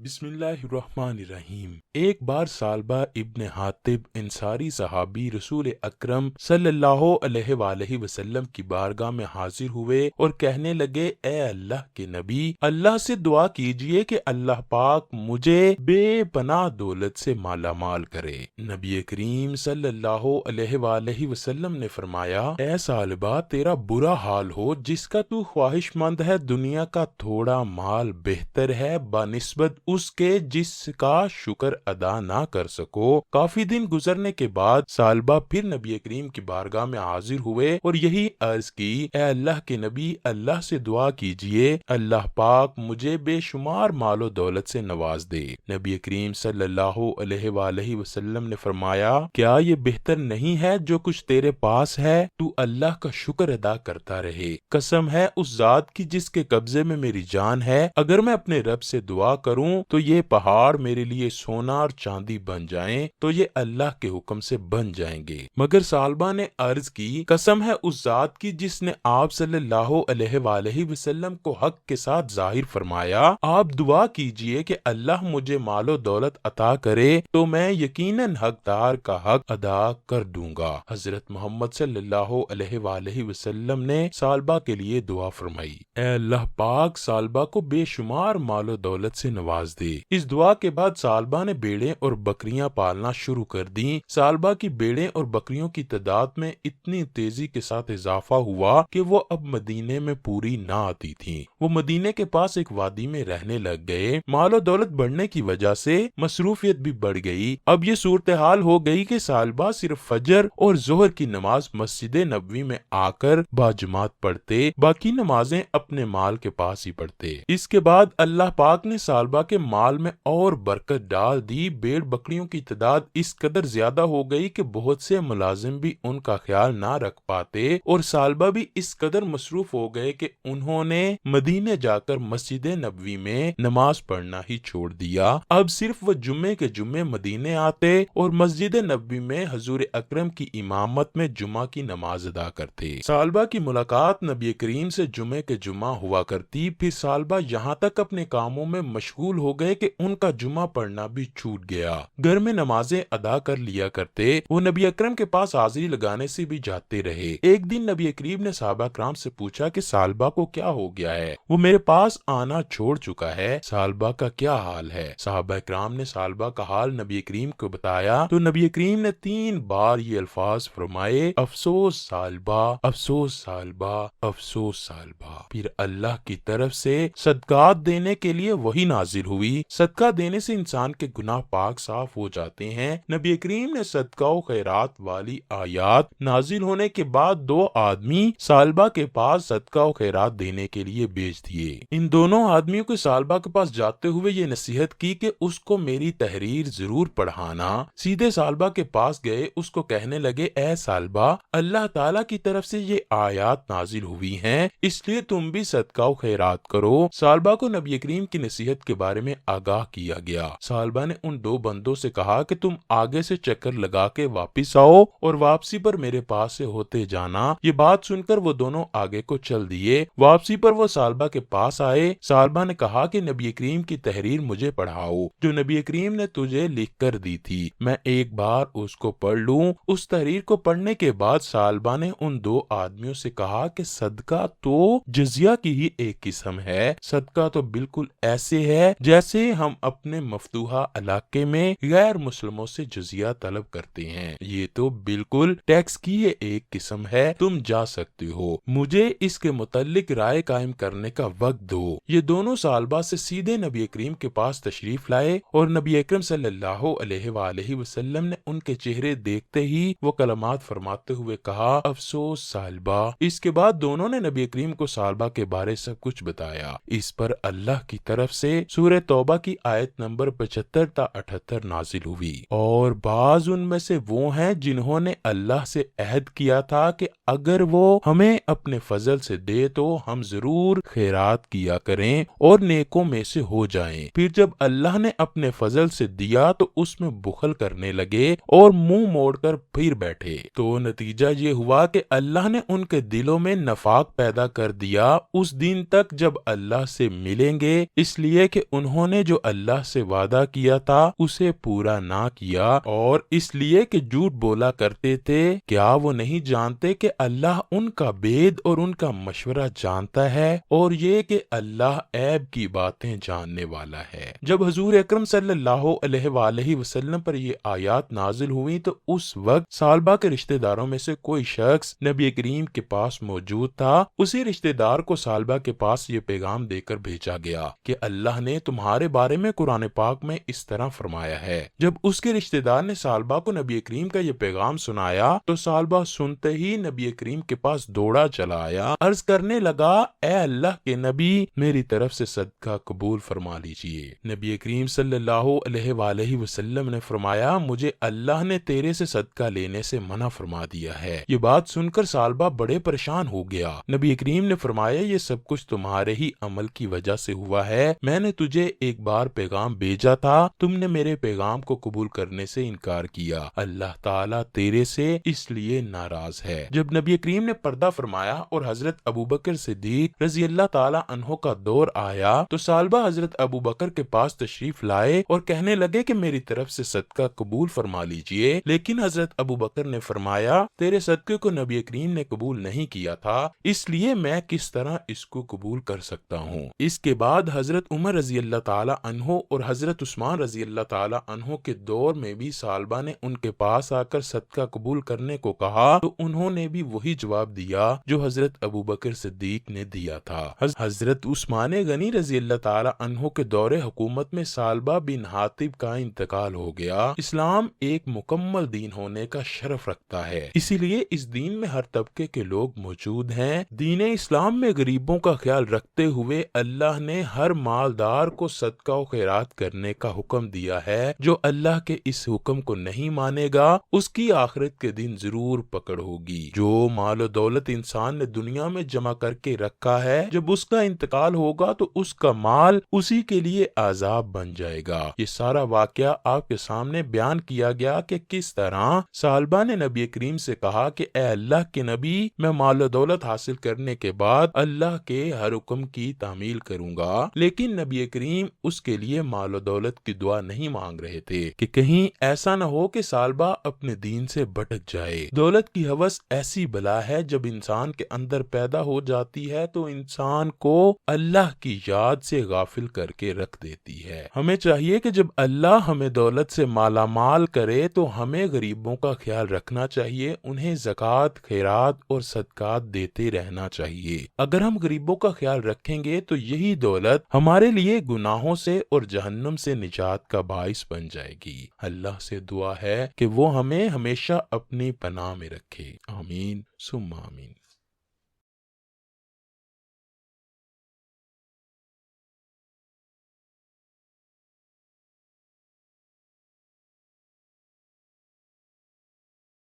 بسم اللہ الرحمن الرحیم۔ ایک بار ثعلبہ ابن حاطب انصاری صحابی رسول اکرم صلی اللہ علیہ وآلہ وسلم کی بارگاہ میں حاضر ہوئے اور کہنے لگے، اے اللہ کے نبی، اللہ سے دعا کیجئے کہ اللہ پاک مجھے بے پناہ دولت سے مالا مال کرے۔ نبی کریم صلی اللہ علیہ وآلہ وسلم نے فرمایا، اے ثعلبہ، تیرا برا حال ہو جس کا تو خواہش مند ہے، دنیا کا تھوڑا مال بہتر ہے بنسبت اس کے جس کا شکر ادا نہ کر سکو۔ کافی دن گزرنے کے بعد ثعلبہ پھر نبی کریم کی بارگاہ میں حاضر ہوئے اور یہی عرض کی، اے اللہ کے نبی، اللہ سے دعا کیجئے اللہ پاک مجھے بے شمار مال و دولت سے نواز دے۔ نبی کریم صلی اللہ علیہ وآلہ وسلم نے فرمایا، کیا یہ بہتر نہیں ہے جو کچھ تیرے پاس ہے تو اللہ کا شکر ادا کرتا رہے؟ قسم ہے اس ذات کی جس کے قبضے میں میری جان ہے، اگر میں اپنے رب سے دعا کروں تو یہ پہاڑ میرے لیے سونا اور چاندی بن جائیں تو یہ اللہ کے حکم سے بن جائیں گے۔ مگر ثعلبہ نے عرض کی، قسم ہے اس ذات کی جس نے آپ صلی اللہ علیہ وآلہ وسلم کو حق کے ساتھ ظاہر فرمایا، آپ دعا کیجئے کہ اللہ مجھے مال و دولت عطا کرے تو میں یقیناً حقدار کا حق ادا کر دوں گا۔ حضرت محمد صلی اللہ علیہ وآلہ وسلم نے ثعلبہ کے لیے دعا فرمائی، اے اللہ پاک ثعلبہ کو بے شمار مال و دولت سے نواز دے۔ اس دعا کے بعد ثعلبہ نے بھیڑیں اور بکریاں پالنا شروع کر دیں۔ ثعلبہ کی بھیڑیں اور بکریوں کی تعداد میں اتنی تیزی کے ساتھ اضافہ ہوا کہ وہ اب مدینے میں پوری نہ آتی تھیں۔ وہ مدینے کے پاس ایک وادی میں رہنے لگ گئے۔ مال و دولت بڑھنے کی وجہ سے مصروفیت بھی بڑھ گئی۔ اب یہ صورتحال ہو گئی کہ ثعلبہ صرف فجر اور ظہر کی نماز مسجد نبوی میں آ کر باجماعت پڑھتے، باقی نمازیں اپنے مال کے پاس ہی پڑھتے۔ اس کے بعد اللہ پاک نے ثعلبہ کے مال میں اور برکت ڈال دی۔ بھیڑ بکریوں کی تعداد اس قدر زیادہ ہو گئی کہ بہت سے ملازم بھی ان کا خیال نہ رکھ پاتے اور ثعلبہ بھی اس قدر مصروف ہو گئے کہ انہوں نے مدینے جا کر مسجد نبوی میں نماز پڑھنا ہی چھوڑ دیا۔ اب صرف وہ جمعے کے جمعے مدینے آتے اور مسجد نبوی میں حضور اکرم کی امامت میں جمعہ کی نماز ادا کرتے۔ ثعلبہ کی ملاقات نبی کریم سے جمعے کے جمعہ ہوا کرتی۔ پھر ثعلبہ یہاں تک اپنے کاموں میں مشغول ہو گئے کہ ان کا جمعہ پڑھنا بھی چھوٹ گیا۔ گھر میں نمازیں ادا کر لیا کرتے، وہ نبی اکرم کے پاس حاضری لگانے سے بھی جاتے رہے۔ ایک دن نبی کریم نے صحابہ کرام سے پوچھا کہ ثعلبہ کو کیا ہو گیا ہے، وہ میرے پاس آنا چھوڑ چکا ہے، ثعلبہ کا کیا حال ہے؟ صحابہ کرام نے ثعلبہ کا حال نبی کریم کو بتایا تو نبی کریم نے 3 بار یہ الفاظ فرمائے، افسوس ثعلبہ، افسوس ثعلبہ، افسوس ثعلبہ۔ پھر اللہ کی طرف سے صدقات دینے کے لیے وحی نازل ہوئی۔ صدقہ دینے سے انسان کے گناہ پاک صاف ہو جاتے ہیں۔ نبی کریم نے صدقہ و خیرات والی آیات نازل ہونے کے بعد 2 آدمی ثعلبہ کے پاس صدقہ و خیرات دینے کے لیے بھیج دیے۔ ان دونوں آدمیوں کو ثعلبہ کے پاس جاتے ہوئے یہ نصیحت کی کہ اس کو میری تحریر ضرور پڑھانا۔ سیدھے ثعلبہ کے پاس گئے، اس کو کہنے لگے، اے ثعلبہ، اللہ تعالیٰ کی طرف سے یہ آیات نازل ہوئی ہیں، اس لیے تم بھی صدقہ و خیرات کرو۔ ثعلبہ کو نبی کریم کی نصیحت کے بارے میں آگاہ کیا گیا۔ ثعلبہ نے ان 2 بندوں سے کہا کہ تم آگے سے چکر لگا کے واپس آؤ اور واپسی پر میرے پاس سے ہوتے جانا۔ یہ بات سن کر وہ دونوں آگے کو چل دیے۔ واپسی پر وہ ثعلبہ کے پاس آئے۔ ثعلبہ نے کہا کہ نبی کریم کی تحریر مجھے پڑھاؤ جو نبی کریم نے تجھے لکھ کر دی تھی، میں ایک بار اس کو پڑھ لوں۔ اس تحریر کو پڑھنے کے بعد ثعلبہ نے ان 2 آدمیوں سے کہا کہ صدقہ تو جزیہ کی ہی ایک قسم ہے، صدقہ تو بالکل ایسے ہے جیسے ہم اپنے مفتوحہ علاقے میں غیر مسلموں سے جزیہ طلب کرتے ہیں، یہ تو بالکل ٹیکس کی ایک قسم ہے، تم جا سکتے ہو، مجھے اس کے متعلق رائے قائم کرنے کا وقت دو۔ یہ دونوں ثعلبہ سے سیدھے نبی کریم کے پاس تشریف لائے اور نبی اکرم صلی اللہ علیہ وآلہ وسلم نے ان کے چہرے دیکھتے ہی وہ کلمات فرماتے ہوئے کہا، افسوس ثعلبہ۔ اس کے بعد دونوں نے نبی کریم کو ثعلبہ کے بارے سب کچھ بتایا۔ اس پر اللہ کی طرف سے سورہ توبہ کی آیت نمبر 75 تا 78 نازل ہوئی، اور بعض ان میں سے وہ ہیں جنہوں نے اللہ سے عہد کیا تھا کہ اگر وہ ہمیں اپنے فضل سے دے تو ہم ضرور خیرات کیا کریں اور نیکوں میں سے ہو جائیں، پھر جب اللہ نے اپنے فضل سے دیا تو اس میں بخل کرنے لگے اور منہ موڑ کر پھر بیٹھے، تو نتیجہ یہ ہوا کہ اللہ نے ان کے دلوں میں نفاق پیدا کر دیا اس دن تک جب اللہ سے ملیں گے، اس لیے کہ انہوں انہوں نے جو اللہ سے وعدہ کیا تھا اسے پورا نہ کیا، اور اس لیے کہ جھوٹ بولا کرتے تھے۔ کیا وہ نہیں جانتے کہ اللہ ان کا بید اور ان کا مشورہ جانتا ہے، اور یہ کہ اللہ عیب کی باتیں جاننے والا ہے۔ جب حضور اکرم صلی اللہ علیہ وآلہ وسلم پر یہ آیات نازل ہوئی تو اس وقت صحابہ کے رشتہ داروں میں سے کوئی شخص نبی کریم کے پاس موجود تھا۔ اسی رشتہ دار کو صحابہ کے پاس یہ پیغام دے کر بھیجا گیا کہ اللہ نے تمہارے بارے میں قرآن پاک میں اس طرح فرمایا ہے۔ جب اس کے رشتہ دار نے صحابہ کو نبی کریم کا یہ پیغام سنایا تو صحابہ سنتے ہی نبی کریم کے پاس دوڑا چلا آیا، عرض کرنے لگا، اے اللہ کے نبی، میری طرف سے صدقہ قبول فرما لیجئے۔ نبی کریم صلی اللہ علیہ وآلہ وسلم نے فرمایا، مجھے اللہ نے تیرے سے صدقہ لینے سے منع فرما دیا ہے۔ یہ بات سن کر صحابہ بڑے پریشان ہو گیا۔ نبی کریم نے فرمایا، یہ سب کچھ تمہارے ہی عمل کی وجہ سے ہوا ہے۔ میں نے تجھے ایک بار پیغام بھیجا تھا، تم نے میرے پیغام کو قبول کرنے سے انکار کیا۔ اللہ تعالیٰ تیرے سے اس لیے ناراض ہے۔ جب نبی کریم نے پردہ فرمایا اور حضرت ابوبکر صدیق رضی اللہ تعالیٰ عنہ کا دور آیا تو صحابہ حضرت ابوبکر کے پاس تشریف لائے اور کہنے لگے کہ میری طرف سے صدقہ قبول فرما لیجئے، لیکن حضرت ابوبکر نے فرمایا، تیرے صدقے کو نبی کریم نے قبول نہیں کیا تھا، اس لیے میں کس طرح اس کو قبول کر سکتا ہوں۔ اس کے بعد حضرت عمر رضی اللہ تعالیٰ عنہ اور حضرت عثمان رضی اللہ تعالیٰ عنہ کے دور میں بھی صحابہ نے ان کے پاس آ کر صدقہ قبول کرنے کو کہا تو انہوں نے بھی وہی جواب دیا جو حضرت ابوبکر صدیق نے دیا تھا۔ حضرت عثمان غنی رضی اللہ تعالیٰ عنہ کے دور حکومت میں ثعلبہ بن حاطب کا انتقال ہو گیا۔ اسلام ایک مکمل دین ہونے کا شرف رکھتا ہے، اسی لیے اس دین میں ہر طبقے کے لوگ موجود ہیں۔ دین اسلام میں غریبوں کا خیال رکھتے ہوئے اللہ نے ہر مالدار کو صدقہ و خیرات کرنے کا حکم دیا ہے۔ جو اللہ کے اس حکم کو نہیں مانے گا اس کی آخرت کے دن ضرور پکڑ ہوگی۔ جو مال و دولت انسان نے دنیا میں جمع کر کے رکھا ہے، جب اس کا انتقال ہوگا تو اس کا مال اسی کے لیے عذاب بن جائے گا۔ یہ سارا واقعہ آپ کے سامنے بیان کیا گیا کہ کس طرح صحابہ نے نبی کریم سے کہا کہ اے اللہ کے نبی، میں مال و دولت حاصل کرنے کے بعد اللہ کے ہر حکم کی تعمیل کروں گا، لیکن نبی کریم اس کے لیے مال و دولت کی دعا نہیں مانگ رہے تھے کہ کہیں ایسا نہ ہو کہ صحابہ اپنے دین سے بھٹک جائے۔ دولت کی ہوس ایسی بلا ہے، جب انسان کے اندر پیدا ہو جاتی ہے تو انسان کو اللہ کی یاد سے غافل کر کے رکھ دیتی ہے۔ ہمیں چاہیے کہ جب اللہ ہمیں دولت سے مالا مال کرے تو ہمیں غریبوں کا خیال رکھنا چاہیے، انہیں زکوٰۃ، خیرات اور صدقات دیتے رہنا چاہیے۔ اگر ہم غریبوں کا خیال رکھیں گے تو یہی دولت ہمارے لیے گناہوں سے اور جہنم سے نجات کا باعث بن جائے گی۔ اللہ سے دعا ہے کہ وہ ہمیں ہمیشہ اپنی پناہ میں رکھے۔ آمین ثم آمین۔